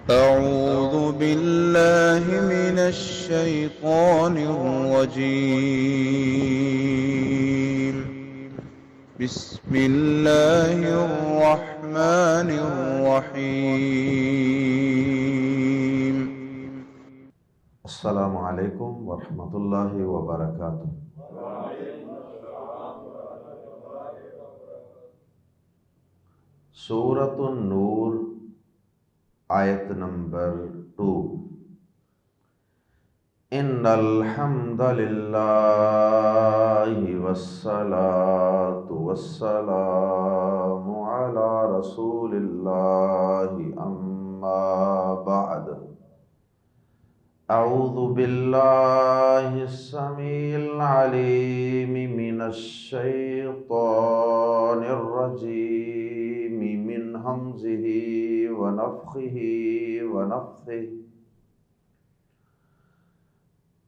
أعوذ بالله من الشيطان الرجيم. بسم الله الرحمن الرحيم. السلام علیکم ورحمۃ اللہ وبرکاتہ۔ سورۃ النور آیت نمبر 2۔ ان الحمد للہ والصلاة والسلام علی رسول اللہ اما بعد۔ اعوذ باللہ السمیع العلیم من الشیطان الرجیم من ہمزہ ونفخہ ونفثہ۔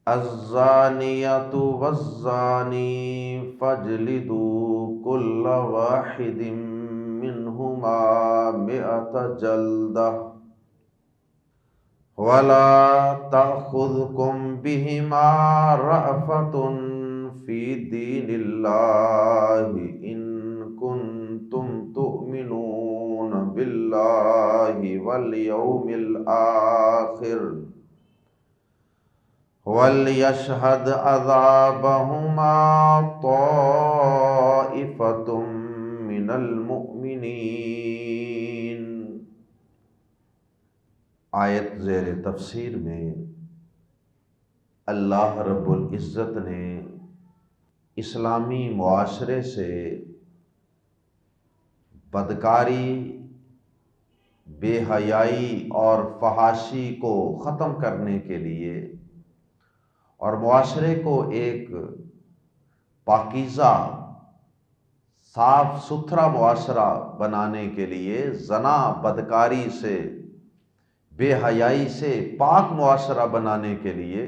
الزانیۃ والزانی فاجلدوا کل واحد منہما مئۃ جلدہ وَلَا تَأْخُذْكُمْ بِهِمَا رَأْفَةٌ فِي دِينِ اللَّهِ إِن كُنتُمْ تُؤْمِنُونَ بِاللَّهِ وَالْيَوْمِ الْآخِرِ وَلْيَشْهَدْ عَذَابَهُمَا طَائِفَةٌ مِّنَ الْمُؤْمِنِينَ۔ آیت زیر تفسیر میں اللہ رب العزت نے اسلامی معاشرے سے بدکاری، بے حیائی اور فحاشی کو ختم کرنے کے لیے اور معاشرے کو ایک پاکیزہ صاف ستھرا معاشرہ بنانے کے لیے، زنا بدکاری سے، بے حیائی سے پاک معاشرہ بنانے کے لیے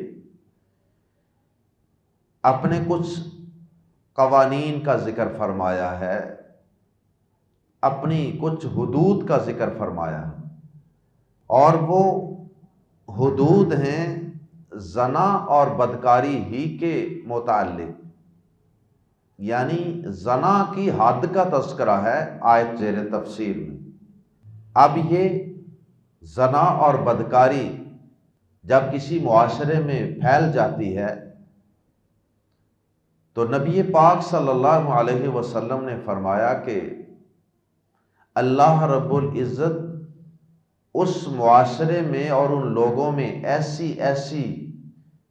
اپنے کچھ قوانین کا ذکر فرمایا ہے، اپنی کچھ حدود کا ذکر فرمایا ہے، اور وہ حدود ہیں زنا اور بدکاری ہی کے متعلق، یعنی زنا کی حد کا تذکرہ ہے آیت زیر تفسیر میں۔ اب یہ زنا اور بدکاری جب کسی معاشرے میں پھیل جاتی ہے تو نبی پاک صلی اللہ علیہ وسلم نے فرمایا کہ اللہ رب العزت اس معاشرے میں اور ان لوگوں میں ایسی ایسی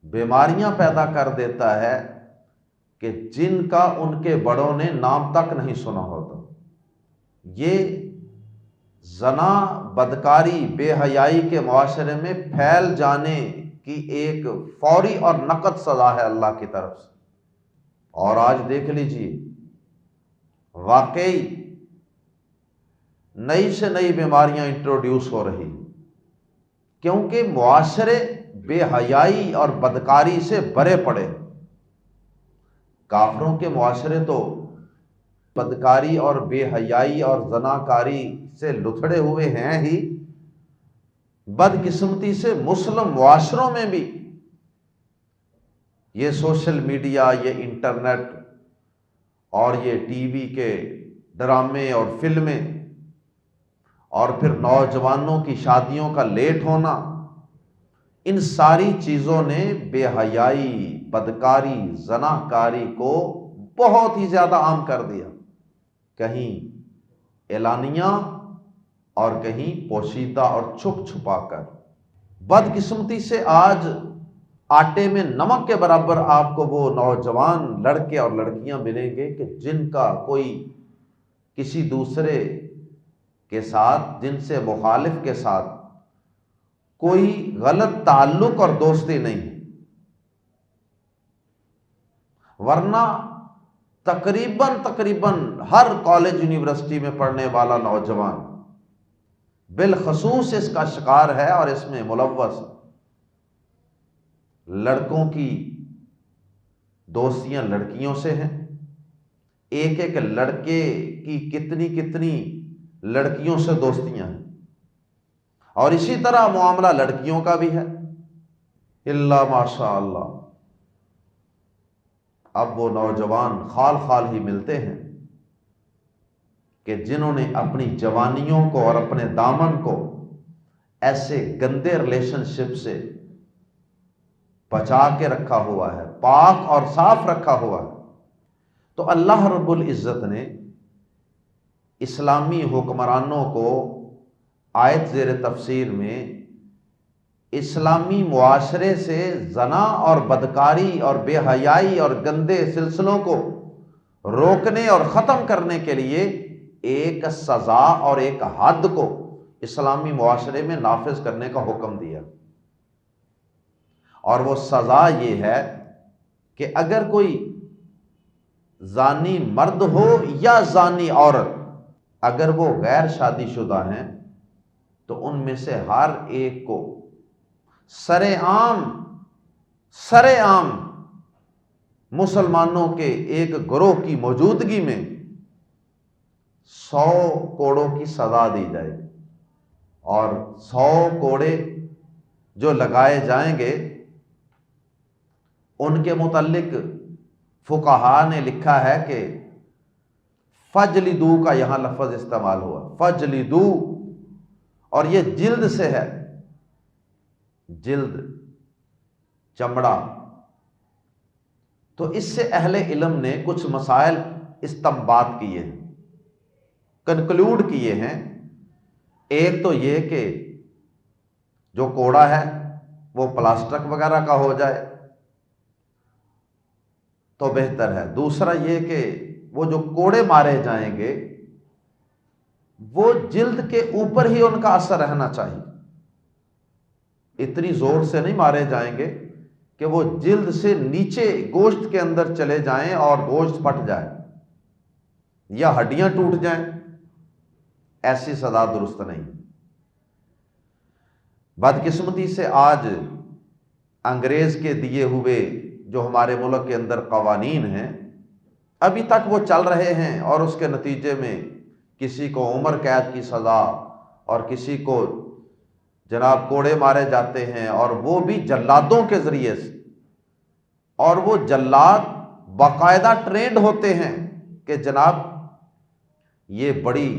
بیماریاں پیدا کر دیتا ہے کہ جن کا ان کے بڑوں نے نام تک نہیں سنا ہوتا۔ یہ زنا، بدکاری، بے حیائی کے معاشرے میں پھیل جانے کی ایک فوری اور نقد سزا ہے اللہ کی طرف سے۔ اور آج دیکھ لیجیے، واقعی نئی سے نئی بیماریاں انٹروڈیوس ہو رہی، کیونکہ معاشرے بے حیائی اور بدکاری سے بھرے پڑے۔ کافروں کے معاشرے تو بدکاری اور بے حیائی اور زناکاری سے لتھڑے ہوئے ہیں ہی، بدقسمتی سے مسلم معاشروں میں بھی یہ سوشل میڈیا، یہ انٹرنیٹ اور یہ ٹی وی کے ڈرامے اور فلمیں اور پھر نوجوانوں کی شادیوں کا لیٹ ہونا، ان ساری چیزوں نے بے حیائی، بدکاری، زناکاری کو بہت ہی زیادہ عام کر دیا، کہیں اعلانیہ اور کہیں پوشیدہ اور چھپ چھپا کر۔ بدقسمتی سے آج آٹے میں نمک کے برابر آپ کو وہ نوجوان لڑکے اور لڑکیاں ملیں گے کہ جن کا کوئی کسی دوسرے کے ساتھ، جن سے مخالف کے ساتھ کوئی غلط تعلق اور دوستی نہیں، ورنہ تقریباً ہر کالج یونیورسٹی میں پڑھنے والا نوجوان بالخصوص اس کا شکار ہے اور اس میں ملوث۔ لڑکوں کی دوستیاں لڑکیوں سے ہیں، ایک ایک لڑکے کی کتنی لڑکیوں سے دوستیاں ہیں، اور اسی طرح معاملہ لڑکیوں کا بھی ہے، اللہ ماشاء اللہ اب وہ نوجوان خال خال ہی ملتے ہیں کہ جنہوں نے اپنی جوانیوں کو اور اپنے دامن کو ایسے گندے ریلیشن شپ سے بچا کے رکھا ہوا ہے، پاک اور صاف رکھا ہوا ہے۔ تو اللہ رب العزت نے اسلامی حکمرانوں کو آیت زیر تفسیر میں اسلامی معاشرے سے زنا اور بدکاری اور بے حیائی اور گندے سلسلوں کو روکنے اور ختم کرنے کے لیے ایک سزا اور ایک حد کو اسلامی معاشرے میں نافذ کرنے کا حکم دیا، اور وہ سزا یہ ہے کہ اگر کوئی زانی مرد ہو یا زانی عورت، اگر وہ غیر شادی شدہ ہیں تو ان میں سے ہر ایک کو سر عام مسلمانوں کے ایک گروہ کی موجودگی میں 100 کوڑوں کی سزا دی جائے گی، اور 100 کوڑے جو لگائے جائیں گے ان کے متعلق فقہاء نے لکھا ہے کہ فجلدو کا یہاں لفظ استعمال ہوا، فجلدو، اور یہ جلد سے ہے، جلد چمڑا۔ تو اس سے اہل علم نے کچھ مسائل استنباط کیے ہیں، کنکلوڈ کیے ہیں۔ ایک تو یہ کہ جو کوڑا ہے وہ پلاسٹک وغیرہ کا ہو جائے تو بہتر ہے۔ دوسرا یہ کہ وہ جو کوڑے مارے جائیں گے وہ جلد کے اوپر ہی ان کا اثر رہنا چاہیے، اتنی زور سے نہیں مارے جائیں گے کہ وہ جلد سے نیچے گوشت کے اندر چلے جائیں اور گوشت پھٹ جائے یا ہڈیاں ٹوٹ جائیں، ایسی سزا درست نہیں۔ بدقسمتی سے آج انگریز کے دیے ہوئے جو ہمارے ملک کے اندر قوانین ہیں ابھی تک وہ چل رہے ہیں، اور اس کے نتیجے میں کسی کو عمر قید کی سزا اور کسی کو جناب کوڑے مارے جاتے ہیں، اور وہ بھی جلادوں کے ذریعے سے، اور وہ جلاد باقاعدہ ٹرینڈ ہوتے ہیں کہ جناب یہ بڑی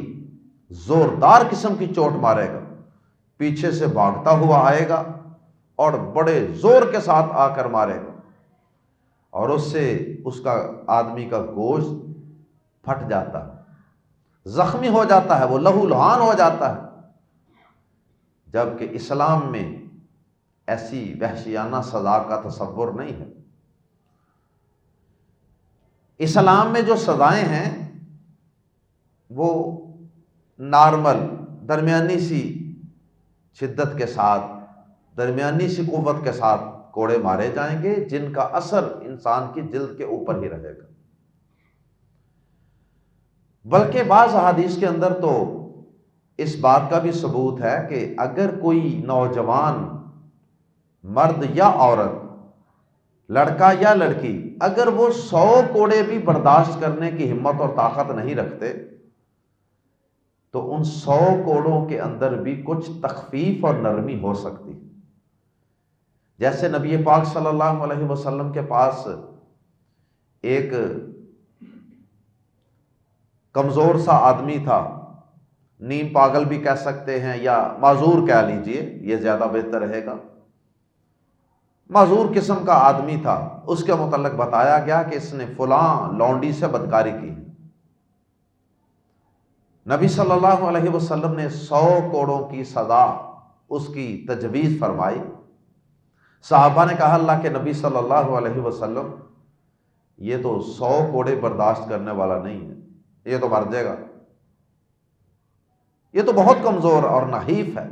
زوردار قسم کی چوٹ مارے گا، پیچھے سے بھاگتا ہوا آئے گا اور بڑے زور کے ساتھ آ کر مارے گا، اور اس سے اس کا آدمی کا گوشت پھٹ جاتا ہے، زخمی ہو جاتا ہے، وہ لہو لہان ہو جاتا ہے۔ جبکہ اسلام میں ایسی وحشیانہ سزا کا تصور نہیں ہے۔ اسلام میں جو سزائیں ہیں وہ نارمل، درمیانی سی شدت کے ساتھ، درمیانی سی قوت کے ساتھ کوڑے مارے جائیں گے جن کا اثر انسان کی جلد کے اوپر ہی رہے گا۔ بلکہ بعض احادیث کے اندر تو اس بات کا بھی ثبوت ہے کہ اگر کوئی نوجوان مرد یا عورت، لڑکا یا لڑکی، اگر وہ 100 کوڑے بھی برداشت کرنے کی ہمت اور طاقت نہیں رکھتے تو ان 100 کوڑوں کے اندر بھی کچھ تخفیف اور نرمی ہو سکتی۔ جیسے نبی پاک صلی اللہ علیہ وسلم کے پاس ایک کمزور سا آدمی تھا، نیم پاگل بھی کہہ سکتے ہیں یا معذور کہہ لیجئے، یہ زیادہ بہتر رہے گا، معذور قسم کا آدمی تھا۔ اس کے متعلق بتایا گیا کہ اس نے فلاں لونڈی سے بدکاری کی۔ نبی صلی اللہ علیہ وسلم نے 100 کوڑوں کی سزا اس کی تجویز فرمائی۔ صحابہ نے کہا اللہ کے نبی صلی اللہ علیہ وسلم یہ تو 100 کوڑے برداشت کرنے والا نہیں ہے، یہ تو مر جائے گا، یہ تو بہت کمزور اور نحیف ہے۔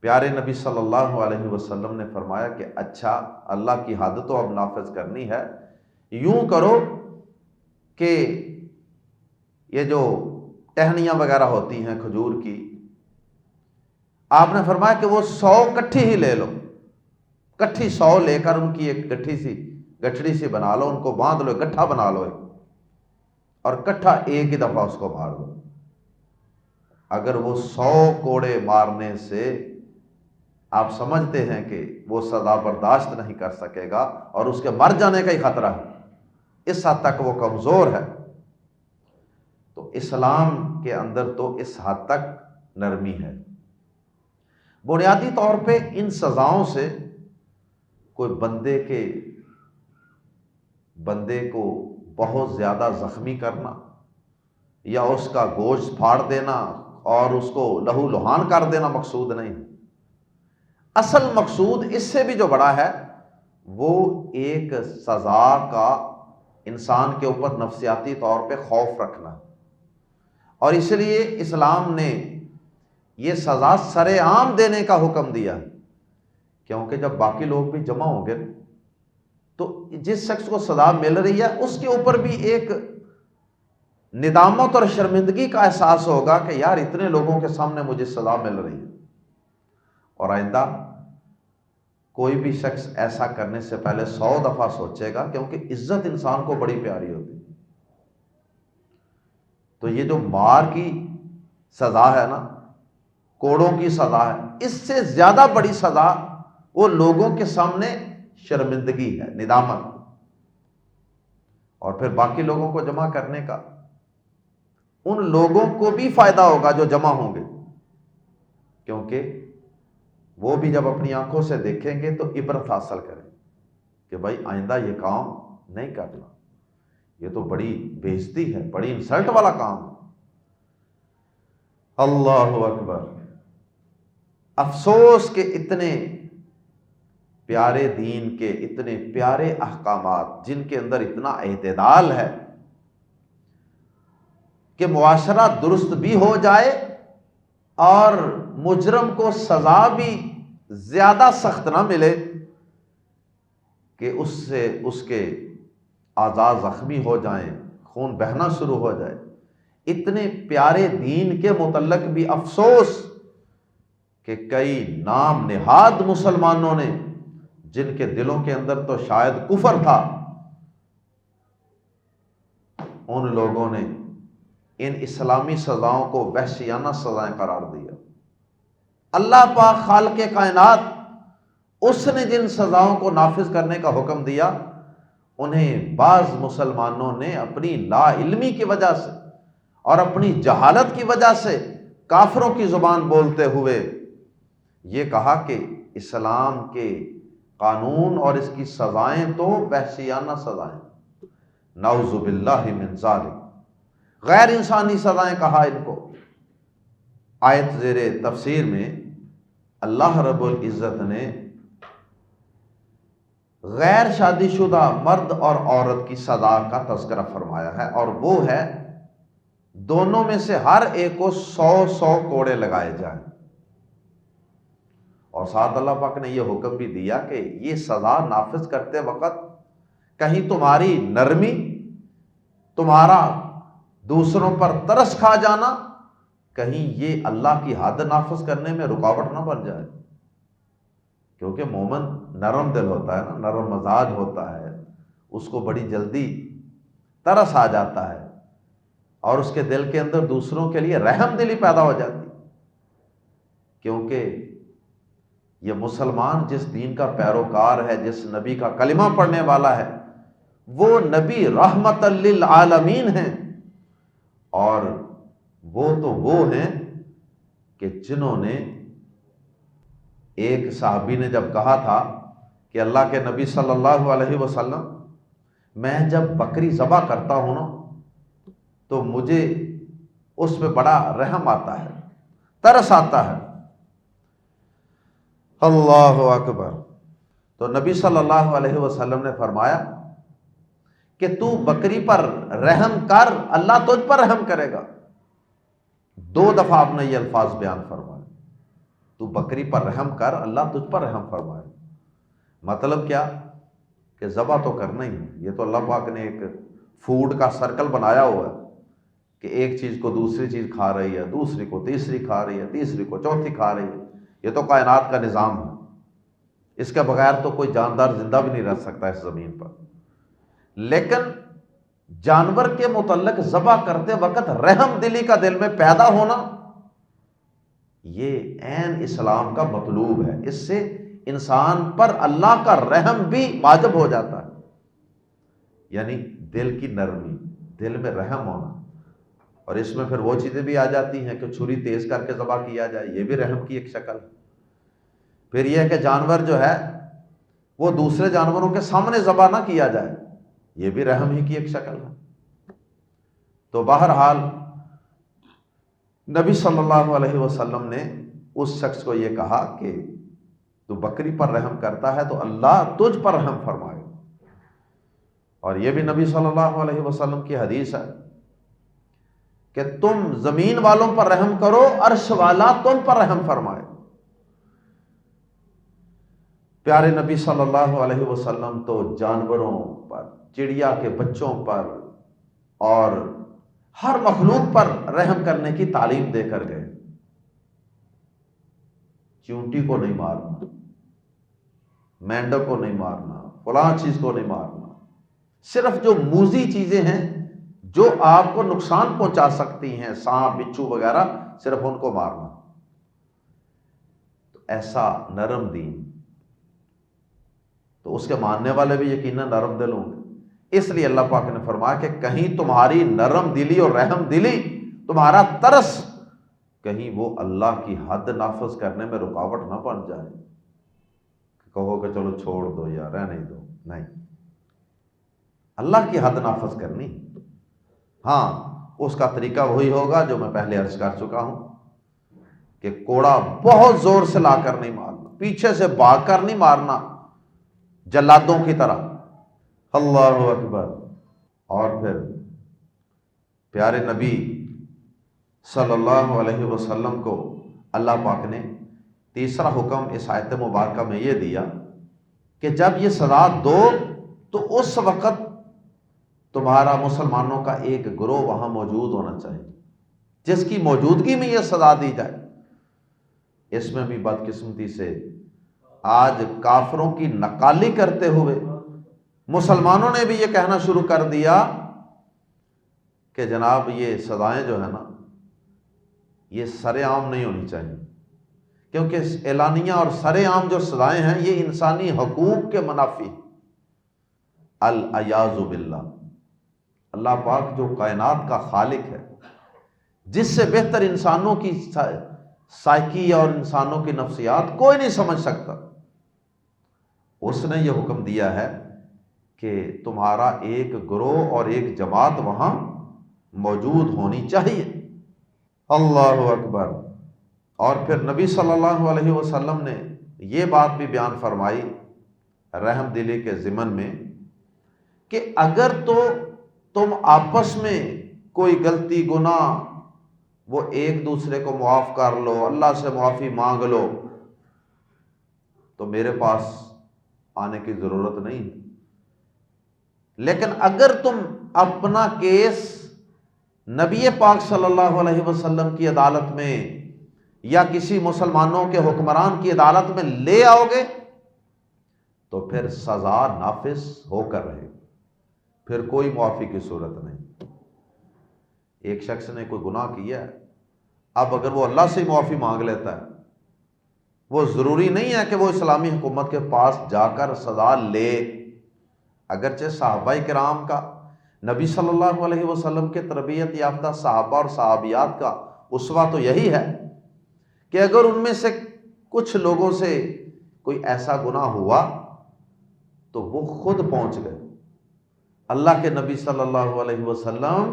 پیارے نبی صلی اللہ علیہ وسلم نے فرمایا کہ اچھا، اللہ کی حد تو اب نافذ کرنی ہے، یوں کرو کہ یہ جو ٹہنیاں وغیرہ ہوتی ہیں کھجور کی، آپ نے فرمایا کہ وہ 100 کٹھی ہی لے لو، کٹھی 100 لے کر ان کی ایک گٹھڑی سی بنا لو، ان کو باندھ لو، گٹھا بنا لو، اور کٹھا ایک ہی دفعہ اس کو مار دو۔ اگر وہ 100 کوڑے مارنے سے آپ سمجھتے ہیں کہ وہ سزا برداشت نہیں کر سکے گا اور اس کے مر جانے کا ہی خطرہ ہے، اس حد تک وہ کمزور ہے، تو اسلام کے اندر تو اس حد تک نرمی ہے۔ بنیادی طور پہ ان سزاؤں سے کوئی بندے کو بہت زیادہ زخمی کرنا یا اس کا گوشت پھاڑ دینا اور اس کو لہو لہان کر دینا مقصود نہیں۔ اصل مقصود اس سے بھی جو بڑا ہے وہ ایک سزا کا انسان کے اوپر نفسیاتی طور پہ خوف رکھنا، اور اس لیے اسلام نے یہ سزا سر عام دینے کا حکم دیا، کیونکہ جب باقی لوگ بھی جمع ہوں گے تو جس شخص کو سزا مل رہی ہے اس کے اوپر بھی ایک ندامت اور شرمندگی کا احساس ہوگا کہ یار اتنے لوگوں کے سامنے مجھے سزا مل رہی ہے، اور آئندہ کوئی بھی شخص ایسا کرنے سے پہلے 100 دفعہ سوچے گا، کیونکہ عزت انسان کو بڑی پیاری ہوتی ہے۔ تو یہ جو مار کی سزا ہے نا، کوڑوں کی سزا ہے، اس سے زیادہ بڑی سزا وہ لوگوں کے سامنے شرمندگی ہے، ندامت، اور پھر باقی لوگوں کو جمع کرنے کا ان لوگوں کو بھی فائدہ ہوگا جو جمع ہوں گے، کیونکہ وہ بھی جب اپنی آنکھوں سے دیکھیں گے تو عبرت حاصل کریں کہ بھائی آئندہ یہ کام نہیں کرنا، یہ تو بڑی بے عزتی ہے، بڑی انسلٹ والا کام ہے۔ اللہ اکبر! افسوس کہ اتنے پیارے دین کے اتنے پیارے احکامات جن کے اندر اتنا اعتدال ہے کہ معاشرہ درست بھی ہو جائے اور مجرم کو سزا بھی زیادہ سخت نہ ملے کہ اس سے اس کے اعضاء زخمی ہو جائیں، خون بہنا شروع ہو جائے، اتنے پیارے دین کے متعلق بھی افسوس کہ کئی نام نہاد مسلمانوں نے جن کے دلوں کے اندر تو شاید کفر تھا، ان لوگوں نے ان اسلامی سزاؤں کو وحشیانہ سزائیں قرار دیا۔ اللہ پاک خالق کائنات اس نے جن سزاؤں کو نافذ کرنے کا حکم دیا، انہیں بعض مسلمانوں نے اپنی لا علمی کی وجہ سے اور اپنی جہالت کی وجہ سے کافروں کی زبان بولتے ہوئے یہ کہا کہ اسلام کے قانون اور اس کی سزائیں تو وحشیانہ سزائیں، نعوذ باللہ من ذالک، غیر انسانی سزائیں کہا ان کو۔ آیت زیر تفسیر میں اللہ رب العزت نے غیر شادی شدہ مرد اور عورت کی سزا کا تذکرہ فرمایا ہے، اور وہ ہے دونوں میں سے ہر ایک کو 100 کوڑے لگائے جائیں، اور ساتھ اللہ پاک نے یہ حکم بھی دیا کہ یہ سزا نافذ کرتے وقت کہیں تمہاری نرمی، تمہارا دوسروں پر ترس کھا جانا، کہیں یہ اللہ کی حد نافذ کرنے میں رکاوٹ نہ بن جائے، کیونکہ مومن نرم دل ہوتا ہے نا، نرم مزاج ہوتا ہے، اس کو بڑی جلدی ترس آ جاتا ہے اور اس کے دل کے اندر دوسروں کے لیے رحم دلی پیدا ہو جاتی، کیونکہ یہ مسلمان جس دین کا پیروکار ہے، جس نبی کا کلمہ پڑھنے والا ہے، وہ نبی رحمت للعالمین ہیں، اور وہ تو وہ ہیں کہ جنہوں نے، ایک صحابی نے جب کہا تھا کہ اللہ کے نبی صلی اللہ علیہ وسلم، میں جب بکری ذبح کرتا ہوں نا تو مجھے اس پہ بڑا رحم آتا ہے، ترس آتا ہے۔ اللہ اکبر! تو نبی صلی اللہ علیہ وسلم نے فرمایا کہ تو بکری پر رحم کر، اللہ تجھ پر رحم کرے گا۔ 2 دفعہ آپ نے یہ الفاظ بیان فرمائے، تو بکری پر رحم کر، اللہ تجھ پر رحم فرمائے۔ مطلب کیا کہ ذبح تو کرنا ہی ہے، یہ تو اللہ پاک نے ایک فوڈ کا سرکل بنایا ہوا ہے کہ ایک چیز کو دوسری چیز کھا رہی ہے، دوسری کو تیسری کھا رہی ہے، تیسری کو چوتھی کھا رہی ہے، یہ تو کائنات کا نظام ہے، اس کے بغیر تو کوئی جاندار زندہ بھی نہیں رہ سکتا اس زمین پر۔ لیکن جانور کے متعلق ذبح کرتے وقت رحم دلی کا دل میں پیدا ہونا، یہ عین اسلام کا مطلوب ہے، اس سے انسان پر اللہ کا رحم بھی واجب ہو جاتا ہے، یعنی دل کی نرمی، دل میں رحم ہونا۔ اور اس میں پھر وہ چیزیں بھی آ جاتی ہیں کہ چھری تیز کر کے ذبح کیا جائے، یہ بھی رحم کی ایک شکل ہے۔ پھر یہ ہے کہ جانور جو ہے وہ دوسرے جانوروں کے سامنے ذبح نہ کیا جائے، یہ بھی رحم ہی کی ایک شکل ہے۔ تو بہرحال نبی صلی اللہ علیہ وسلم نے اس شخص کو یہ کہا کہ تو بکری پر رحم کرتا ہے تو اللہ تجھ پر رحم فرمائے۔ اور یہ بھی نبی صلی اللہ علیہ وسلم کی حدیث ہے کہ تم زمین والوں پر رحم کرو، عرش والا تم پر رحم فرمائے۔ پیارے نبی صلی اللہ علیہ وسلم تو جانوروں پر، چڑیا کے بچوں پر اور ہر مخلوق پر رحم کرنے کی تعلیم دے کر گئے۔ چیونٹی کو نہیں مارنا، مینڈک کو نہیں مارنا، فلاں چیز کو نہیں مارنا، صرف جو موذی چیزیں ہیں جو آپ کو نقصان پہنچا سکتی ہیں، سانپ بچھو وغیرہ، صرف ان کو مارنا۔ تو ایسا نرم دین، تو اس کے ماننے والے بھی یقیناً نرم دل ہوں گے۔ اس لیے اللہ پاک نے فرمایا کہ کہیں تمہاری نرم دلی اور رحم دلی، تمہارا ترس، کہیں وہ اللہ کی حد نافذ کرنے میں رکاوٹ نہ بن جائے، کہو کہ چلو چھوڑ دو یا رہنے دو، نہیں، اللہ کی حد نافذ کرنی۔ ہاں، اس کا طریقہ وہی ہوگا جو میں پہلے عرض کر چکا ہوں کہ کوڑا بہت زور سے لا کر نہیں مارنا، پیچھے سے بھاگ کر نہیں مارنا جلادوں کی طرح، اللہ اکبر۔ اور پھر پیارے نبی صلی اللہ علیہ وسلم کو اللہ پاک نے تیسرا حکم اس آیت مبارکہ میں یہ دیا کہ جب یہ سزا دو تو اس وقت تمہارا مسلمانوں کا ایک گروہ وہاں موجود ہونا چاہیے جس کی موجودگی میں یہ سزا دی جائے۔ اس میں بھی بدقسمتی سے آج کافروں کی نقالی کرتے ہوئے مسلمانوں نے بھی یہ کہنا شروع کر دیا کہ جناب یہ سزائیں جو ہے نا یہ سر عام نہیں ہونی چاہیے، کیونکہ اعلانیہ اور سر عام جو سزائیں ہیں یہ انسانی حقوق کے منافی۔ العیاذ باللہ، اللہ پاک جو کائنات کا خالق ہے، جس سے بہتر انسانوں کی سائیکی اور انسانوں کی نفسیات کوئی نہیں سمجھ سکتا، اس نے یہ حکم دیا ہے کہ تمہارا ایک گروہ اور ایک جماعت وہاں موجود ہونی چاہیے۔ اللہ اکبر۔ اور پھر نبی صلی اللہ علیہ وسلم نے یہ بات بھی بیان فرمائی رحم دلی کے ضمن میں کہ اگر تو تم آپس میں کوئی غلطی گناہ وہ ایک دوسرے کو معاف کر لو، اللہ سے معافی مانگ لو، تو میرے پاس آنے کی ضرورت نہیں ہے۔ لیکن اگر تم اپنا کیس نبی پاک صلی اللہ علیہ وسلم کی عدالت میں یا کسی مسلمانوں کے حکمران کی عدالت میں لے آؤ گے تو پھر سزا نافذ ہو کر رہے، پھر کوئی معافی کی صورت نہیں۔ ایک شخص نے کوئی گناہ کیا ہے، اب اگر وہ اللہ سے معافی مانگ لیتا ہے، وہ ضروری نہیں ہے کہ وہ اسلامی حکومت کے پاس جا کر سزا لے۔ اگرچہ صحابہ کرام کا، نبی صلی اللہ علیہ وسلم کے تربیت یافتہ صحابہ اور صحابیات کا اسوہ تو یہی ہے کہ اگر ان میں سے کچھ لوگوں سے کوئی ایسا گناہ ہوا تو وہ خود پہنچ گئے، اللہ کے نبی صلی اللہ علیہ وسلم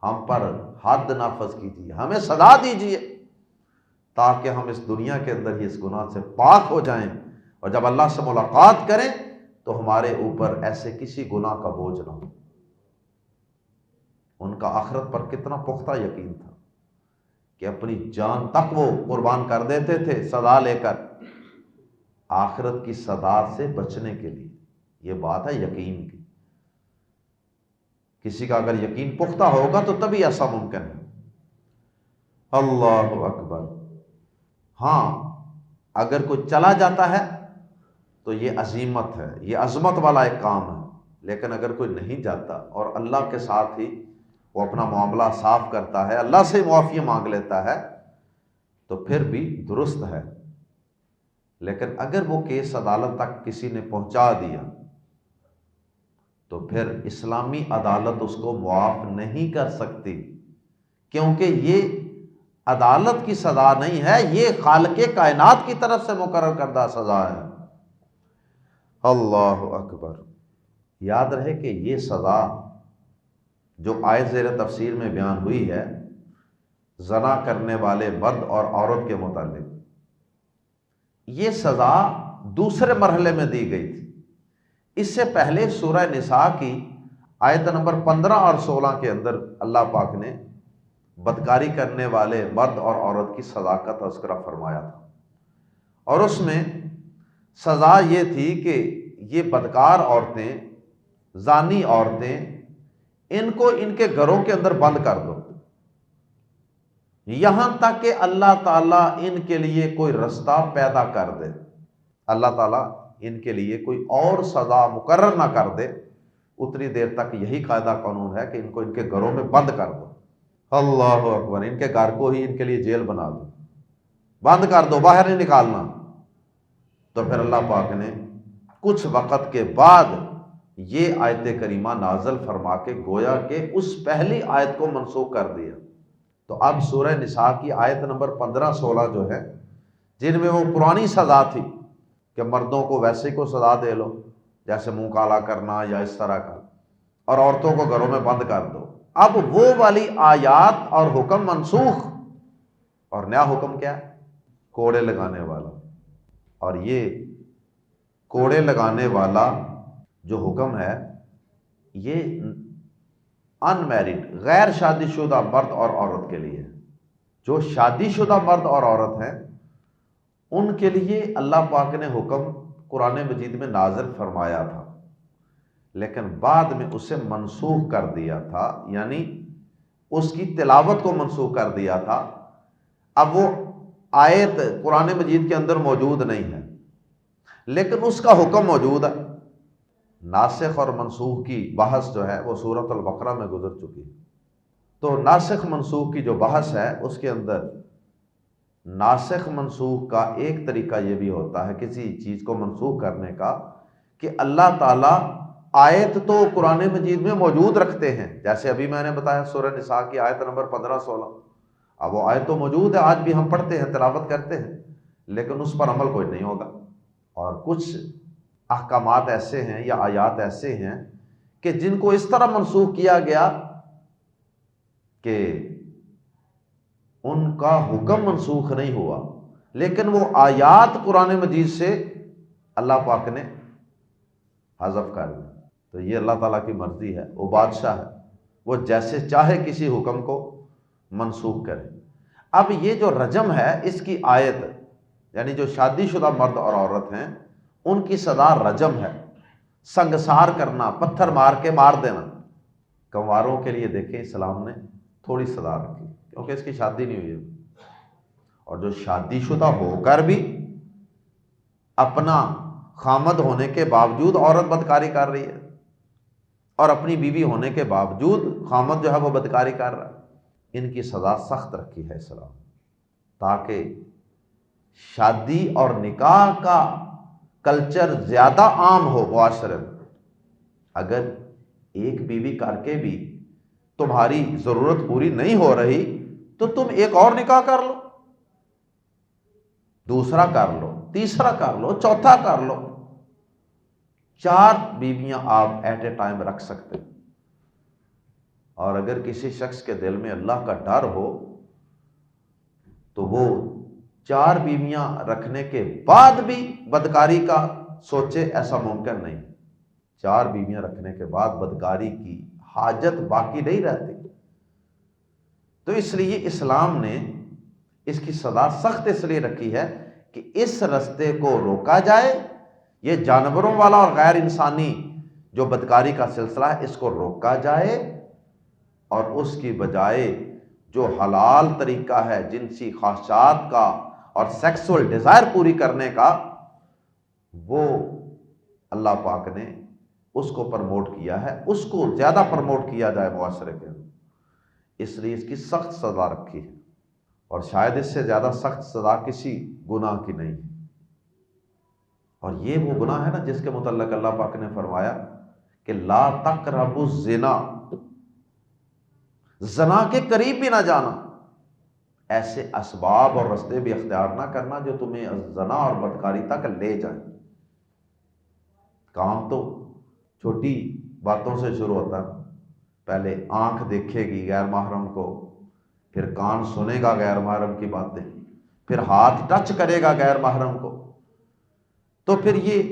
ہم پر حد نافذ کیجیے، ہمیں سزا دیجیے تاکہ ہم اس دنیا کے اندر ہی اس گناہ سے پاک ہو جائیں، اور جب اللہ سے ملاقات کریں تو ہمارے اوپر ایسے کسی گناہ کا بوجھ نہ ہو۔ ان کا آخرت پر کتنا پختہ یقین تھا کہ اپنی جان تک وہ قربان کر دیتے تھے سزا لے کر، آخرت کی سزا سے بچنے کے لیے۔ یہ بات ہے یقین کی، کسی کا اگر یقین پختہ ہوگا تو تبھی ایسا ممکن ہے۔ اللہ اکبر۔ ہاں، اگر کوئی چلا جاتا ہے تو یہ عزیمت ہے، یہ عظمت والا ایک کام ہے، لیکن اگر کوئی نہیں جاتا اور اللہ کے ساتھ ہی وہ اپنا معاملہ صاف کرتا ہے، اللہ سے معافی مانگ لیتا ہے، تو پھر بھی درست ہے، لیکن اگر وہ کیس عدالت تک کسی نے پہنچا دیا تو پھر اسلامی عدالت اس کو معاف نہیں کر سکتی، کیونکہ یہ عدالت کی سزا نہیں ہے، یہ خالق کائنات کی طرف سے مقرر کردہ سزا ہے۔ اللہ اکبر۔ یاد رہے کہ یہ سزا جو آیت زیر تفسیر میں بیان ہوئی ہے زنا کرنے والے مرد اور عورت کے متعلق، یہ سزا دوسرے مرحلے میں دی گئی تھی۔ اس سے پہلے سورہ نساء کی آیت نمبر 15 اور 16 کے اندر اللہ پاک نے بدکاری کرنے والے مرد اور عورت کی سزا کا تذکرہ فرمایا تھا، اور اس میں سزا یہ تھی کہ یہ بدکار عورتیں، زانی عورتیں، ان کو ان کے گھروں کے اندر بند کر دو، یہاں تک کہ اللہ تعالیٰ ان کے لیے کوئی رستہ پیدا کر دے، اللہ تعالیٰ ان کے لیے کوئی اور سزا مقرر نہ کر دے، اتنی دیر تک یہی قاعدہ قانون ہے کہ ان کو ان کے گھروں میں بند کر دو۔ اللہ اکبر۔ ان کے گھر کو ہی ان کے لیے جیل بنا دو، بند کر دو، باہر نہیں نکالنا۔ تو پھر اللہ پاک نے کچھ وقت کے بعد یہ آیت کریمہ نازل فرما کے گویا کہ اس پہلی آیت کو منسوخ کر دیا۔ تو اب سورہ نساء کی آیت نمبر 15-16 جو ہے، جن میں وہ پرانی سزا تھی کہ مردوں کو ویسے کو سزا دے لو جیسے منہ کالا کرنا یا اس طرح کا، اور عورتوں کو گھروں میں بند کر دو، اب وہ والی آیات اور حکم منسوخ، اور نیا حکم کیا ہے؟ کوڑے لگانے والا۔ اور یہ کوڑے لگانے والا جو حکم ہے یہ ان میرڈ غیر شادی شدہ مرد اور عورت کے لیے ہے۔ جو شادی شدہ مرد اور عورت ہیں ان کے لیے اللہ پاک نے حکم قرآن مجید میں نازل فرمایا تھا، لیکن بعد میں اسے منسوخ کر دیا تھا، یعنی اس کی تلاوت کو منسوخ کر دیا تھا۔ اب وہ آیت قرآن مجید کے اندر موجود نہیں ہے، لیکن اس کا حکم موجود ہے۔ ناسخ اور منسوخ کی بحث جو ہے وہ سورۃ البقرہ میں گزر چکی ہے۔ تو ناسخ منسوخ کی جو بحث ہے اس کے اندر ناسخ منسوخ کا ایک طریقہ یہ بھی ہوتا ہے کسی چیز کو منسوخ کرنے کا کہ اللہ تعالیٰ آیت تو قرآن مجید میں موجود رکھتے ہیں، جیسے ابھی میں نے بتایا سورہ نساء کی آیت نمبر 15-16، اب وہ آیت تو موجود ہے، آج بھی ہم پڑھتے ہیں، تلاوت کرتے ہیں، لیکن اس پر عمل کوئی نہیں ہوگا۔ اور کچھ احکامات ایسے ہیں یا آیات ایسے ہیں کہ جن کو اس طرح منسوخ کیا گیا کہ ان کا حکم منسوخ نہیں ہوا، لیکن وہ آیات قرآن مجید سے اللہ پاک نے حذف کر دی۔ تو یہ اللہ تعالیٰ کی مرضی ہے، وہ بادشاہ ہے، وہ جیسے چاہے کسی حکم کو منسوخ کرے۔ اب یہ جو رجم ہے اس کی آیت، یعنی جو شادی شدہ مرد اور عورت ہیں ان کی سزا رجم ہے، سنگسار کرنا، پتھر مار کے مار دینا۔ کنواروں کے لیے دیکھیں اسلام نے تھوڑی سزا رکھی کیونکہ اس کی شادی نہیں ہوئی ہے، اور جو شادی شدہ ہو کر بھی اپنا خامد ہونے کے باوجود عورت بدکاری کر رہی ہے اور اپنی بیوی ہونے کے باوجود خامد جو ہے وہ بدکاری کر رہا ہے، ان کی سزا سخت رکھی ہے اسلام، تاکہ شادی اور نکاح کا کلچر زیادہ عام ہو معاشرے میں۔ اگر ایک بیوی کر کے بھی تمہاری ضرورت پوری نہیں ہو رہی تو تم ایک اور نکاح کر لو، دوسرا کر لو، تیسرا کر لو، چوتھا کر لو، 4 بیویاں آپ ایٹ اے ٹائم رکھ سکتے۔ اور اگر کسی شخص کے دل میں اللہ کا ڈر ہو تو وہ 4 بیویاں رکھنے کے بعد بھی بدکاری کا سوچے، ایسا ممکن نہیں۔ 4 بیویاں رکھنے کے بعد بدکاری کی حاجت باقی نہیں رہتی۔ تو اس لیے اسلام نے اس کی سزا سخت اس لیے رکھی ہے کہ اس رستے کو روکا جائے، یہ جانوروں والا اور غیر انسانی جو بدکاری کا سلسلہ ہے اس کو روکا جائے، اور اس کی بجائے جو حلال طریقہ ہے جنسی خواہشات کا اور سیکسول ڈیزائر پوری کرنے کا، وہ اللہ پاک نے اس کو پرموٹ کیا ہے، اس کو زیادہ پرموٹ کیا جائے معاشرے کے اندر، اس لیے اس کی سخت سزا رکھی ہے۔ اور شاید اس سے زیادہ سخت سزا کسی گناہ کی نہیں. اور یہ وہ گناہ ہے نا جس کے متعلق اللہ پاک نے فرمایا کہ لا تقربوا الزنا، زنا کے قریب بھی نہ جانا. ایسے اسباب اور راستے بھی اختیار نہ کرنا جو تمہیں زنا اور بدکاری تک لے جائیں. کام تو چھوٹی باتوں سے شروع ہوتا ہے. پہلے آنکھ دیکھے گی غیر محرم کو، پھر کان سنے گا غیر محرم کی باتیں، پھر ہاتھ ٹچ کرے گا غیر محرم کو. تو پھر یہ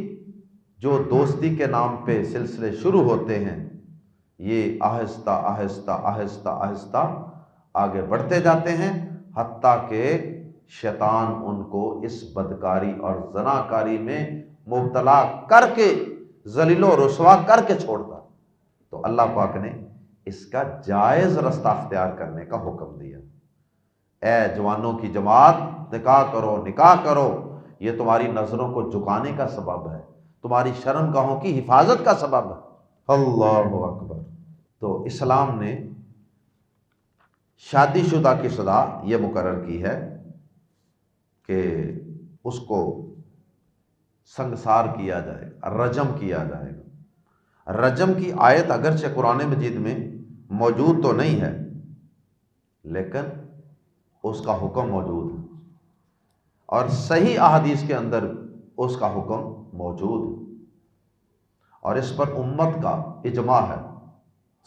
جو دوستی کے نام پہ سلسلے شروع ہوتے ہیں، یہ آہستہ آہستہ آہستہ آہستہ آگے بڑھتے جاتے ہیں، حتیٰ کہ شیطان ان کو اس بدکاری اور زناکاری میں مبتلا کر کے ذلیل و رسوا کر کے چھوڑتا. تو اللہ پاک نے اس کا جائز رستہ اختیار کرنے کا حکم دیا. اے جوانوں کی جماعت، نکاح کرو، نکاح کرو. یہ تمہاری نظروں کو جھکانے کا سبب ہے، تمہاری شرم گاہوں کی حفاظت کا سبب ہے. اللہ اکبر. تو اسلام نے شادی شدہ کی سزا یہ مقرر کی ہے کہ اس کو سنگسار کیا جائے گا، رجم کیا جائے گا. رجم کی آیت اگرچہ قرآن مجید میں موجود تو نہیں ہے، لیکن اس کا حکم موجود ہے، اور صحیح احادیث کے اندر اس کا حکم موجود ہے، اور اس پر امت کا اجماع ہے.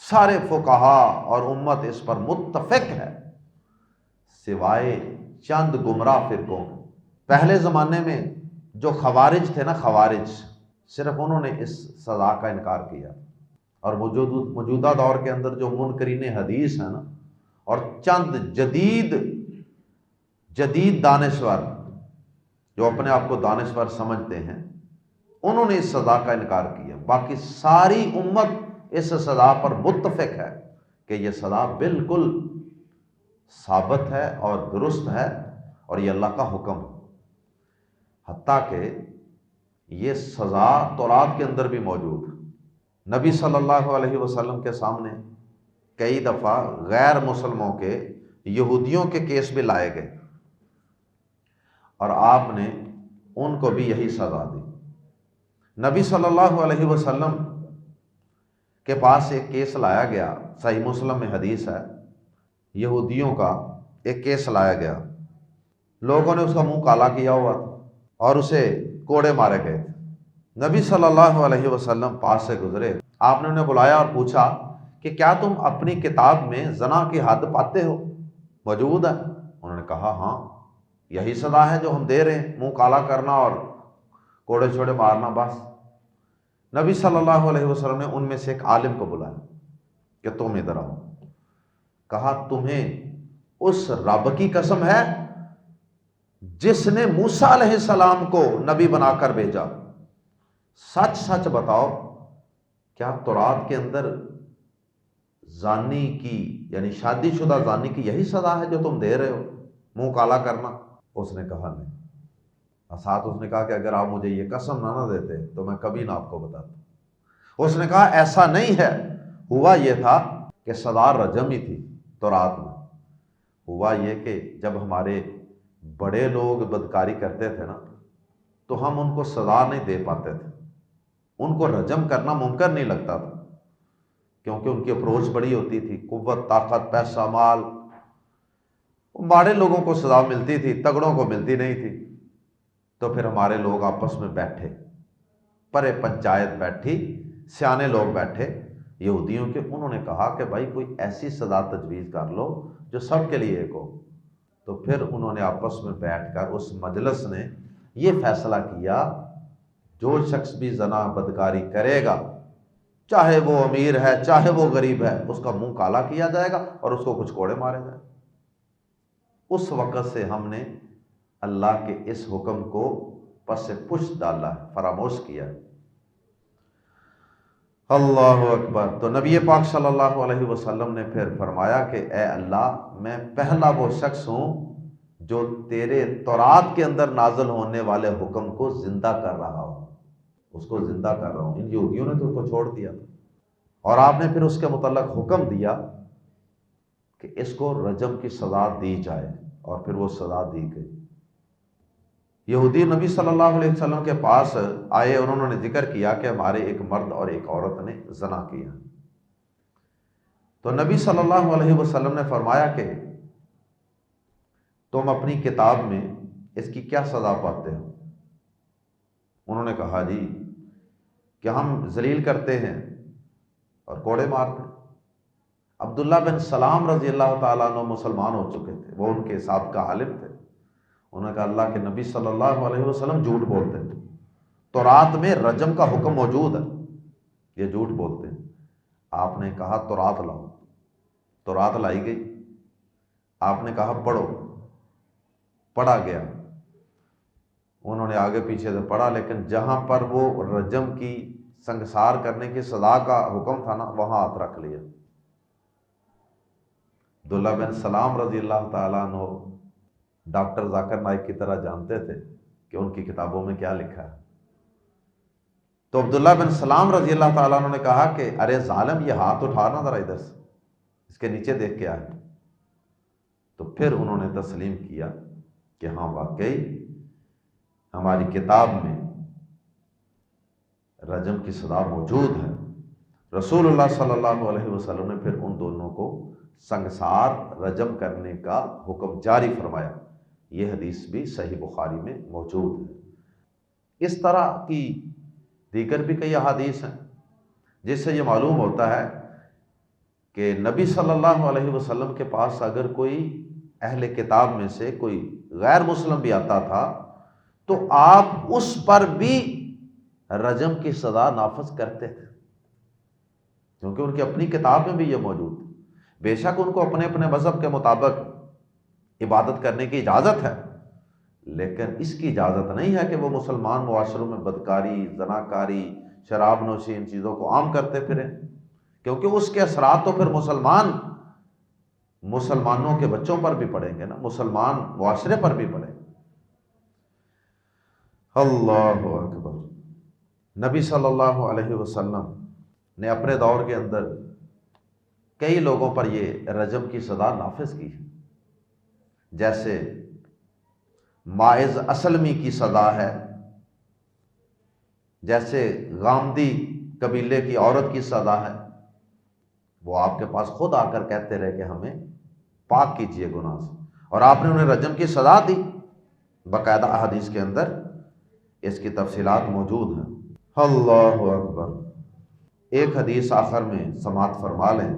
سارے فقہا اور امت اس پر متفق ہے سوائے چند گمراہ فرقوں. پہلے زمانے میں جو خوارج تھے نا، خوارج، صرف انہوں نے اس سزا کا انکار کیا. اور موجودہ دور کے اندر جو منکرین حدیث ہیں نا، اور چند جدید دانشور جو اپنے آپ کو دانشور سمجھتے ہیں، انہوں نے اس سزا کا انکار کیا. باقی ساری امت اس سزا پر متفق ہے کہ یہ سزا بالکل ثابت ہے اور درست ہے، اور یہ اللہ کا حکم ہے. حتیٰ کہ یہ سزا تورات کے اندر بھی موجود ہے. نبی صلی اللہ علیہ وسلم کے سامنے کئی دفعہ غیر مسلموں کے، یہودیوں کے کیس بھی لائے گئے، اور آپ نے ان کو بھی یہی سزا دی. نبی صلی اللہ علیہ وسلم کے پاس ایک کیس لایا گیا، صحیح مسلم میں حدیث ہے، یہودیوں کا ایک کیس لایا گیا. لوگوں نے اس کا منہ کالا کیا ہوا تھا اور اسے کوڑے مارے گئے تھے. نبی صلی اللہ علیہ وسلم پاس سے گزرے، آپ نے انہیں بلایا اور پوچھا کہ کیا تم اپنی کتاب میں زنا کی حد پاتے ہو؟ موجود ہے؟ انہوں نے کہا ہاں، یہی سزا ہے جو ہم دے رہے ہیں، منہ کالا کرنا اور کوڑے چھوڑے مارنا. بس نبی صلی اللہ علیہ وسلم نے ان میں سے ایک عالم کو بلایا کہ تم ادھر آؤ. کہا تمہیں اس رب کی قسم ہے جس نے موسیٰ علیہ السلام کو نبی بنا کر بھیجا، سچ سچ بتاؤ، کیا تورات کے اندر زانی کی، یعنی شادی شدہ زانی کی یہی سزا ہے جو تم دے رہے ہو، منہ کالا کرنا؟ اس نے کہا نہیں. ساتھ اس نے کہا کہ اگر آپ مجھے یہ قسم نہ دیتے تو میں کبھی نہ آپ کو بتاتا. اس نے کہا ایسا نہیں ہے، ہوا یہ تھا کہ سزا رجم ہی تھی تورات میں. ہوا یہ کہ جب ہمارے بڑے لوگ بدکاری کرتے تھے نا، تو ہم ان کو سزا نہیں دے پاتے تھے، ان کو رجم کرنا ممکن نہیں لگتا تھا، کیونکہ ان کی اپروچ بڑی ہوتی تھی، قوت، طاقت، پیسہ، مال. بڑے لوگوں کو سزا ملتی تھی، تگڑوں کو ملتی نہیں تھی. تو پھر ہمارے لوگ آپس میں بیٹھے، پرے پنچایت بیٹھی، سیانے لوگ بیٹھے یہودیوں کے. انہوں نے کہا کہ بھائی کوئی ایسی سزا تجویز کر لو جو سب کے لیے ایک ہو. تو پھر انہوں نے آپس میں بیٹھ کر اس مجلس نے یہ فیصلہ کیا، جو شخص بھی زنا بدکاری کرے گا، چاہے وہ امیر ہے چاہے وہ غریب ہے، اس کا منہ کالا کیا جائے گا اور اس کو کچھ کوڑے مارے جائیں. اس وقت سے ہم نے اللہ کے اس حکم کو پس پش ڈالا ہے، فراموش کیا ہے. اللہ اکبر. تو نبی پاک صلی اللہ علیہ وسلم نے پھر فرمایا کہ اے اللہ، میں پہلا وہ شخص ہوں جو تیرے تورات کے اندر نازل ہونے والے حکم کو زندہ کر رہا ہوں، اس کو زندہ کر رہا ہوں. ان یہودیوں نے تو اس کو چھوڑ دیا تھا، اور آپ نے پھر اس کے متعلق حکم دیا کہ اس کو رجم کی سزا دی جائے. اور پھر وہ سزا دی گئی۔ یہودی نبی صلی اللہ علیہ وسلم کے پاس آئے اور انہوں نے ذکر کیا کہ ہمارے ایک مرد اور ایک عورت نے زنا کیا۔ تو نبی صلی اللہ علیہ وسلم نے فرمایا کہ تم اپنی کتاب میں اس کی کیا سزا پاتے ہو؟ انہوں نے کہا جی کہ ہم ذلیل کرتے ہیں اور کوڑے مارتے ہیں۔ عبداللہ بن سلام رضی اللہ تعالیٰ عنہ مسلمان ہو چکے تھے، وہ ان کے سابقہ عالم تھے۔ انہوں نے کہا اللہ کے نبی صلی اللہ علیہ وسلم جھوٹ بولتے ہیں، تورات میں رجم کا حکم موجود ہے، یہ جھوٹ بولتے ہیں۔ آپ نے کہا تورات لاؤ، تورات لائی گئی۔ آپ نے کہا پڑھو، پڑھا گیا۔ انہوں نے آگے پیچھے سے پڑھا، لیکن جہاں پر وہ رجم کی سنگسار کرنے کی سزا کا حکم تھا نا، وہاں ہاتھ رکھ لیا۔ عبداللہ بن سلام رضی اللہ تعالیٰ عنہ ڈاکٹر ذاکر نائک کی طرح جانتے تھے کہ ان کی کتابوں میں کیا لکھا ہے۔ تو عبداللہ بن سلام رضی اللہ تعالیٰ عنہ نے کہا کہ ارے ظالم، یہ ہاتھ اٹھانا ذرا ادھر سے، اس کے نیچے دیکھ کے آئے۔ تو پھر انہوں نے تسلیم کیا کہ ہاں واقعی ہماری کتاب میں رجم کی سزا موجود ہے۔ رسول اللہ صلی اللہ علیہ وسلم نے پھر ان دونوں کو سنگسار رجم کرنے کا حکم جاری فرمایا۔ یہ حدیث بھی صحیح بخاری میں موجود ہے۔ اس طرح کی دیگر بھی کئی احادیث ہیں جس سے یہ معلوم ہوتا ہے کہ نبی صلی اللہ علیہ وسلم کے پاس اگر کوئی اہل کتاب میں سے کوئی غیر مسلم بھی آتا تھا تو آپ اس پر بھی رجم کی سزا نافذ کرتے تھے، کیونکہ ان کی اپنی کتاب میں بھی یہ موجود ہے۔ بے شک ان کو اپنے اپنے مذہب کے مطابق عبادت کرنے کی اجازت ہے، لیکن اس کی اجازت نہیں ہے کہ وہ مسلمان معاشروں میں بدکاری، زناکاری، شراب نوشی، ان چیزوں کو عام کرتے پھریں، کیونکہ اس کے اثرات تو پھر مسلمانوں کے بچوں پر بھی پڑیں گے نا، مسلمان معاشرے پر بھی پڑیں گے۔ اللہ اکبر۔ نبی صلی اللہ علیہ وسلم نے اپنے دور کے اندر کئی لوگوں پر یہ رجم کی سزا نافذ کی ہے، جیسے ماعز اسلمی کی سزا ہے، جیسے غامدی قبیلے کی عورت کی سزا ہے۔ وہ آپ کے پاس خود آ کر کہتے رہے کہ ہمیں پاک کیجئے گناہ سے، اور آپ نے انہیں رجم کی سزا دی۔ باقاعدہ احادیث کے اندر اس کی تفصیلات موجود ہیں۔ اللہ اکبر۔ ایک حدیث آخر میں سماعت فرما لیں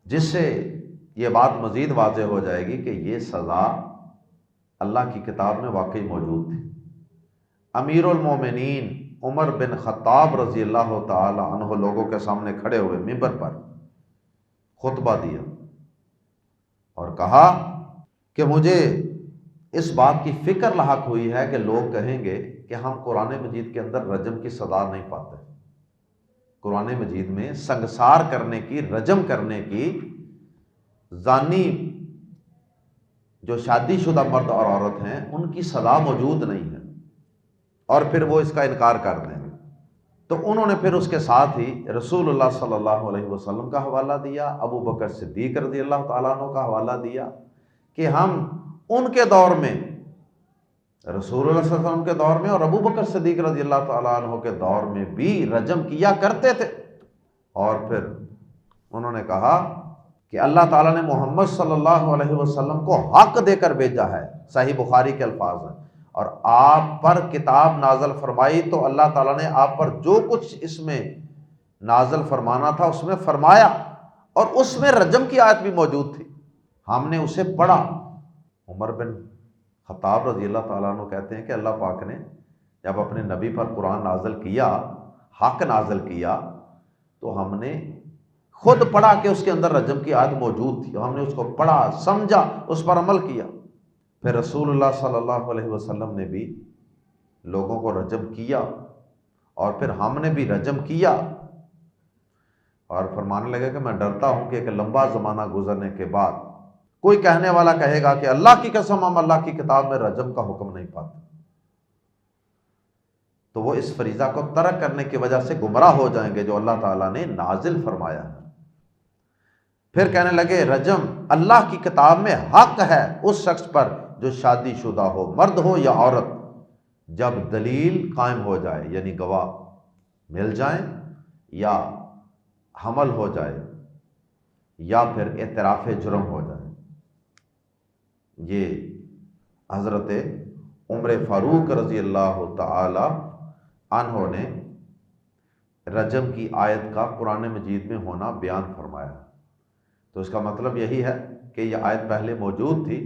جس سے یہ بات مزید واضح ہو جائے گی کہ یہ سزا اللہ کی کتاب میں واقعی موجود تھی۔ امیر المومنین عمر بن خطاب رضی اللہ تعالی عنہ لوگوں کے سامنے کھڑے ہوئے منبر پر خطبہ دیا اور کہا کہ مجھے اس بات کی فکر لاحق ہوئی ہے کہ لوگ کہیں گے کہ ہم قرآن مجید کے اندر رجم کی سزا نہیں پاتے۔ قرآن مجید میں سنگسار کرنے کی، رجم کرنے کی، زانی جو شادی شدہ مرد اور عورت ہیں ان کی سزا موجود نہیں ہے، اور پھر وہ اس کا انکار کر دیں گے۔ تو انہوں نے پھر اس کے ساتھ ہی رسول اللہ صلی اللہ علیہ وسلم کا حوالہ دیا، ابو بکر صدیق رضی اللہ تعالیٰ عنہ کا حوالہ دیا کہ ہم ان کے دور میں، رسول اللہ صلی اللہ علیہ وسلم کے دور میں اور ابو بکر صدیق رضی اللہ تعالیٰ عنہ کے دور میں بھی رجم کیا کرتے تھے۔ اور پھر انہوں نے کہا کہ اللہ تعالیٰ نے محمد صلی اللہ علیہ وسلم کو حق دے کر بھیجا ہے، صحیح بخاری کے الفاظ ہیں، اور آپ پر کتاب نازل فرمائی تو اللہ تعالیٰ نے آپ پر جو کچھ اس میں نازل فرمانا تھا اس میں فرمایا، اور اس میں رجم کی آیت بھی موجود تھی، ہم نے اسے پڑھا۔ عمر بن خطاب رضی اللہ تعالیٰ عنہ کہتے ہیں کہ اللہ پاک نے جب اپنے نبی پر قرآن نازل کیا، حق نازل کیا، تو ہم نے خود پڑھا کہ اس کے اندر رجم کی آیت موجود تھی، ہم نے اس کو پڑھا، سمجھا، اس پر عمل کیا۔ پھر رسول اللہ صلی اللہ علیہ وسلم نے بھی لوگوں کو رجم کیا، اور پھر ہم نے بھی رجم کیا، اور فرمانے لگے کہ میں ڈرتا ہوں کہ ایک لمبا زمانہ گزرنے کے بعد کوئی کہنے والا کہے گا کہ اللہ کی قسم ہم اللہ کی کتاب میں رجم کا حکم نہیں پاتے، تو وہ اس فریضہ کو ترک کرنے کی وجہ سے گمراہ ہو جائیں گے جو اللہ تعالیٰ نے نازل فرمایا ہے۔ پھر کہنے لگے رجم اللہ کی کتاب میں حق ہے اس شخص پر جو شادی شدہ ہو، مرد ہو یا عورت، جب دلیل قائم ہو جائے، یعنی گواہ مل جائیں یا حمل ہو جائے یا پھر اعتراف جرم ہو جائے۔ یہ حضرت عمر فاروق رضی اللہ تعالی عنہ نے رجم کی آیت کا قرآن مجید میں ہونا بیان فرمایا۔ تو اس کا مطلب یہی ہے کہ یہ آیت پہلے موجود تھی،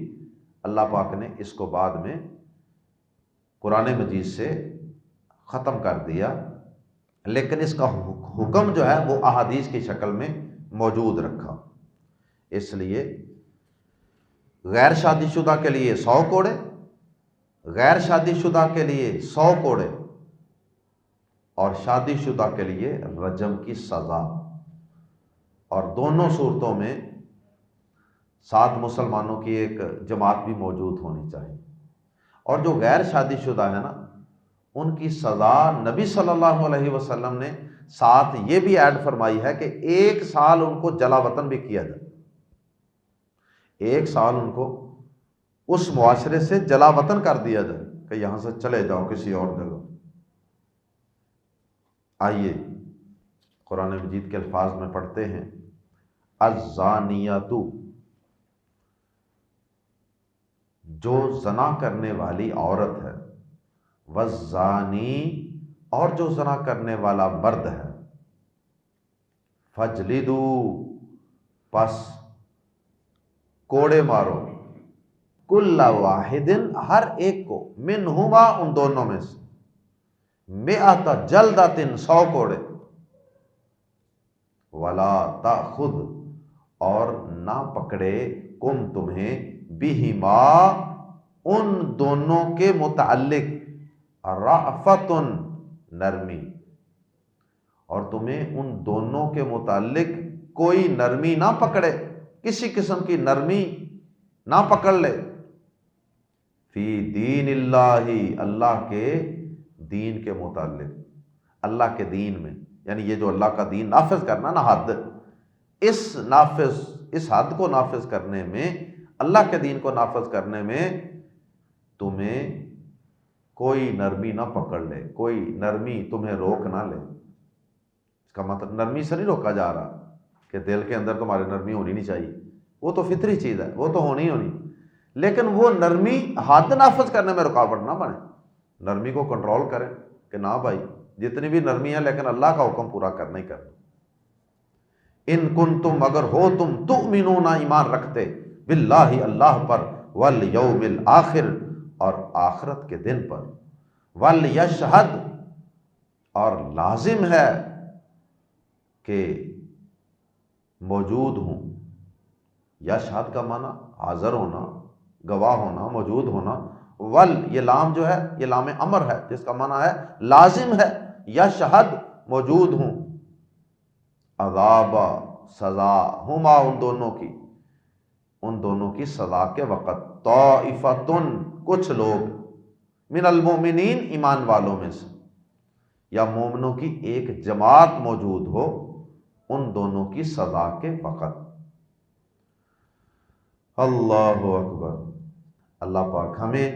اللہ پاک نے اس کو بعد میں قرآن مجید سے ختم کر دیا، لیکن اس کا حکم جو ہے وہ احادیث کی شکل میں موجود رکھا۔ اس لیے غیر شادی شدہ کے لیے 100 کوڑے، غیر شادی شدہ کے لیے 100 کوڑے، اور شادی شدہ کے لیے رجم کی سزا۔ اور دونوں صورتوں میں ساتھ مسلمانوں کی ایک جماعت بھی موجود ہونی چاہیے۔ اور جو غیر شادی شدہ ہے نا، ان کی سزا نبی صلی اللہ علیہ وسلم نے ساتھ یہ بھی ایڈ فرمائی ہے کہ 1 سال ان کو جلا وطن بھی کیا جائے، 1 سال ان کو اس معاشرے سے جلا وطن کر دیا جائے کہ یہاں سے چلے جاؤ کسی اور جگہ۔ آئیے قرآن مجید کے الفاظ میں پڑھتے ہیں، الزانیۃ، جو زنا کرنے والی عورت ہے، والزانی، اور جو زنا کرنے والا مرد ہے، فجلدوا، پس کوڑے مارو، کل واحد، ہر ایک کو، منہما، ان دونوں میں سے، 100 جلدۃ، 100 کوڑے، ولا تأخذ، اور نہ پکڑے، کم تمہیں، بہما، ان دونوں کے متعلق، رأفۃ، نرمی، اور تمہیں ان دونوں کے متعلق کوئی نرمی نہ پکڑے، کسی قسم کی نرمی نہ پکڑ لے، فی دین اللہ، اللہ کے دین کے متعلق، اللہ کے دین میں، یعنی یہ جو اللہ کا دین نافذ کرنا نا، حد، اس حد کو نافذ کرنے میں، اللہ کے دین کو نافذ کرنے میں تمہیں کوئی نرمی نہ پکڑ لے، کوئی نرمی تمہیں روک نہ لے۔ اس کا مطلب نرمی سے نہیں روکا جا رہا کہ دل کے اندر تمہاری نرمی ہونی نہیں چاہیے، وہ تو فطری چیز ہے، وہ تو ہونی ہونی، لیکن وہ نرمی حد نافذ کرنے میں رکاوٹ نہ بنے، نرمی کو کنٹرول کریں کہ نہ بھائی جتنی بھی نرمی ہے لیکن اللہ کا حکم پورا کرنا ہی کرنا۔ ان کنتم، اگر ہو تم، تؤمنون، ایمان رکھتے، باللہ، اللہ پر، والیوم الآخر، اور آخرت کے دن پر، ولیشہد، اور لازم ہے کہ موجود ہوں، یشہد کا معنی حاضر ہونا، گواہ ہونا، موجود ہونا، یہ لام جو ہے یہ لام امر ہے جس کا معنی ہے لازم ہے، یشہد، موجود ہوں، عذاب، سزا، ہما، ان دونوں کی سزا کے وقت، طائفتن، کچھ لوگ، من المؤمنین، ایمان والوں میں سے، یا مومنوں کی ایک جماعت موجود ہو ان دونوں کی سزا کے وقت۔ اللہ اکبر۔ اللہ پاک ہمیں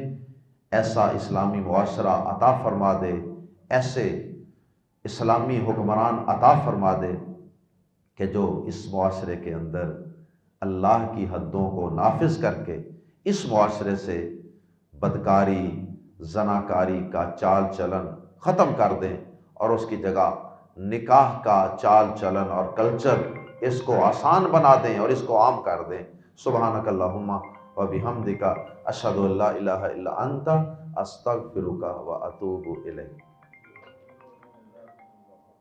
ایسا اسلامی معاشرہ عطا فرما دے، ایسے اسلامی حکمران عطا فرما دے کہ جو اس معاشرے کے اندر اللہ کی حدوں کو نافذ کر کے اس معاشرے سے بدکاری، زناکاری کا چال چلن ختم کر دیں، اور اس کی جگہ نکاح کا چال چلن اور کلچر اس کو آسان بنا دیں اور اس کو عام کر دیں۔ سبحانک اللہم و بحمدک، اشہد ان لا الہ الا انت، استغفرک و اتوب الیک۔